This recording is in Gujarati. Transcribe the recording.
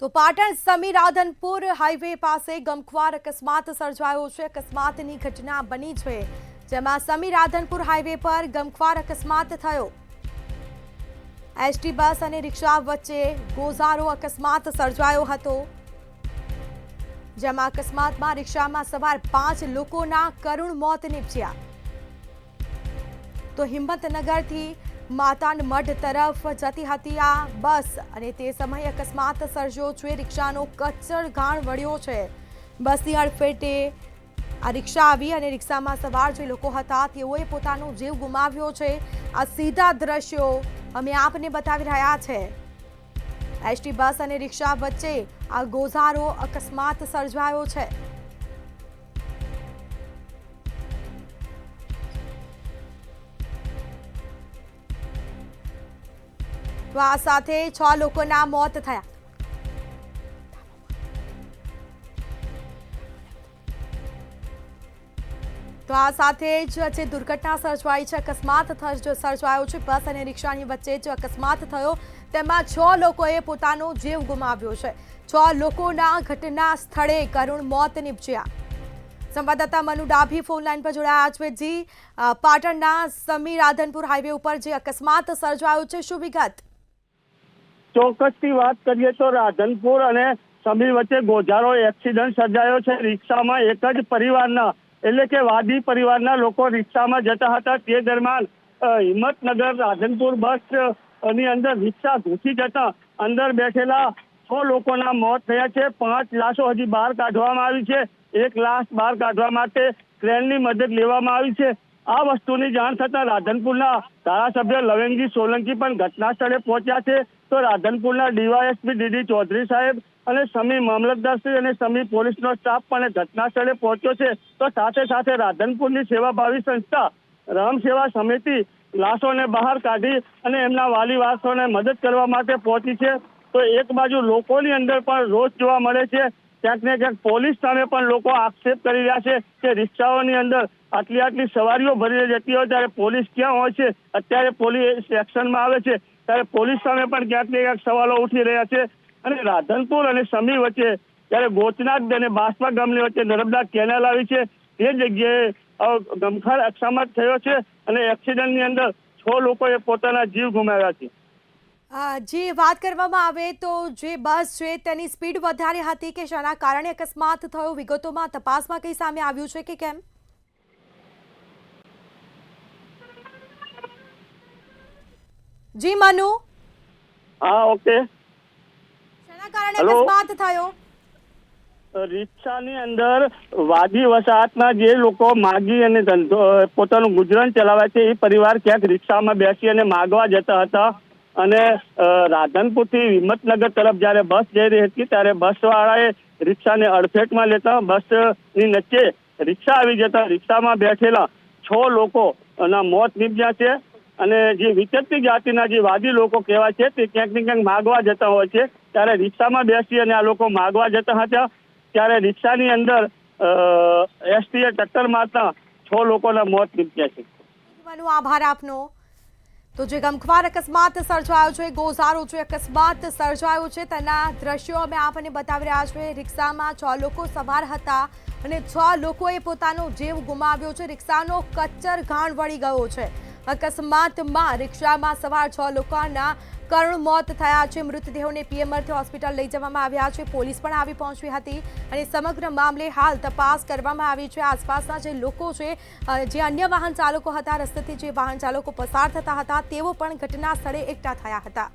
તો પાટણ સમી રાધનપુર હાઈવે પાસે ગમખ્વાર અકસ્માત સર્જાયો છે। અકસ્માતની ઘટના બની છે, જેમાં સમી રાધનપુર હાઈવે પર ગમખ્વાર અકસ્માત થયો। એસટી બસ અને રિક્ષા વચ્ચે ગોઝારો અકસ્માત સર્જાયો હતો, જેમાં અકસ્માતમાં રિક્ષામાં સવાર 5 લોકોના કરુણ મોત નીપજ્યા। તો હિંમતનગરથી માતાન મઢ તરફ જતી હતી આ બસ અને તે સમયે અકસ્માત સર્જ્યો છે। રિક્ષાનો કચ્ચર ઘાણ વળ્યો છે। બસની અડફેટે આ રિક્ષા આવી અને રિક્ષામાં સવાર જે લોકો હતા તેઓએ પોતાનો જીવ ગુમાવ્યો છે। આ સીધા દ્રશ્યો અમે આપને બતાવી રહ્યા છે। એસટી બસ અને રિક્ષા વચ્ચે આ ગોઝારો અકસ્માત સર્જાયો છે। તો આ સાથે 6 લોકોના મોત થયા। તો આ સાથે જ જે દુર્ઘટના સર્જાઈ છે, અકસ્માત સર્જાયો છે, બસ અને રિક્ષાની વચ્ચે જે અકસ્માત થયો તેમાં 6 લોકોએ પોતાનો જીવ ગુમાવ્યો છે। 6 લોકોના ઘટના સ્થળે કરુણ મોત નીપજ્યા। સંવાદદાતા મનુ ડાભી ફોન લાઈન પર જોડાયા છે। જી, પાટણના સમી રાધનપુર હાઈવે ઉપર જે અકસ્માત સર્જાયો છે, શું વિગત? ચોક્કસથી વાત કરીએ તો રાધનપુર અને સમી વચ્ચે ગોઝારો એક્સિડન્ટ સર્જાયો છે। રિક્ષામાં એક જ પરિવારના એટલે કે વાદી પરિવારના લોકો રિક્ષામાં જતા હતા। તે દરમિયાન હિંમતનગર રાધનપુર બસ ની અંદર રિક્ષા ઘૂસી જતા અંદર બેઠેલા 6 લોકોના મોત થયા છે। 5 લાશો હજી બહાર કાઢવામાં આવી છે। 1 લાશ બહાર કાઢવા માટે ક્રેનની મદદ લેવામાં આવી છે। આ વસ્તુની જાણ થતાં રાધનપુરના ધારાસભ્ય લવેનજી સોલંકી પણ ઘટના સ્થળે પહોંચ્યા છે। તો રાધનપુરના ડીવાયએસપી ડીડી ચૌધરી સાહેબ અને સમી મામલતદારશ્રી અને સમી પોલીસનો સ્ટાફ પણ ઘટના સ્થળે પહોંચ્યો છે। તો સાથે સાથે રાધનપુરની સેવાભાવી સંસ્થા રામ સેવા સમિતિ લાશોને બહાર કાઢી અને એમના વાલી વારસોને મદદ કરવા માટે પહોંચી છે। તો એક બાજુ લોકોની અંદર પણ રોષ જોવા મળે છે। ક્યાંક ને ક્યાંક પોલીસ સામે પણ લોકો આક્ષેપ કરી રહ્યા છે કે રિક્ષાઓની અંદર આટલી સવારીઓ ભરીને જતી હોય ત્યારે પોલીસ ક્યાં હોય છે? અત્યારે પોલીસ એક્શનમાં આવે છે ત્યારે પોલીસ સામે પણ ક્યાંક ને ક્યાંક સવાલો ઉઠી રહ્યા છે। અને રાધનપુર અને સમી વચ્ચે જ્યારે ગોચનાથ અને બાસપા ગામની વચ્ચે નર્મદા કેનાલ આવી છે, તે જગ્યાએ ગમખાર અકસ્માત થયો છે અને એક્સિડન્ટની અંદર 6 લોકોએ પોતાના જીવ ગુમાવ્યા છે। જે વાત કરવામાં આવે તો જે બસ છે તેની સ્પીડ વધારે હતી કે જેના કારણે અકસ્માત થયો? વિગતોમાં તપાસમાં કઈ સામે આવ્યું છે કે કેમ? જી મનુ। હા, ઓકે। શેના કારણે અકસ્માત થયો? રિક્ષાની અંદર વાદી વસાહતના જે લોકો માગી અને પોતાનું ગુજરાન ચલાવે છે, એ પરિવાર ક્યાંક રિક્ષામાં બેસી અને માગવા જતા હતા અને રાધનપુરથી હિંમતનગર તરફ જ્યારે બસ જઈ રહી હતી ત્યારે બસવાળાએ રિક્ષાને અડફેટમાં લેતા બસની નીચે રિક્ષા આવી જતા રિક્ષામાં બેઠેલા 6 લોકોના મોત નીપજ્યા છે। અને જે વિચરતી જાતિના જે વાદી લોકો કહેવાય છે તે ક્યાંક ને ક્યાંક માગવા જતા હોય છે, ત્યારે રિક્ષામાં બેસી અને આ લોકો માગવા જતા હતા ત્યારે રિક્ષાની અંદર એસટીએ ટક્કર મારતા 6 લોકોના મોત નીપજ્યા છે। મનુ, આભાર આપનો। તો જે ગમખ્વાર અકસ્માત સર્જાયો છે, ગોઝારો જે અકસ્માત સર્જાયો છે તેના દ્રશ્યો અમે આપને બતાવી રહ્યા છીએ। રિક્ષામાં 6 લોકો સવાર હતા અને 6 લોકોએ પોતાનો જીવ ગુમાવ્યો છે। રિક્ષાનો કચ્ચર ઘાણ વળી ગયો છે। અકસ્માતમાં રિક્ષામાં સવાર 6 લોકોના કરુણ મોત થયા છે। મૃતદેહોને પીએમ અર્થે હોસ્પિટલ લઈ જવામાં આવ્યા છે। પોલીસ પણ આવી પહોંચી હતી અને સમગ્ર મામલે હાલ તપાસ કરવામાં આવી છે। આસપાસના જે લોકો છે, જે અન્ય વાહન ચાલકો હતા, રસ્તેથી જે વાહન ચાલકો પસાર થતા હતા, તેઓ પણ ઘટના સ્થળે એકઠા થયા હતા।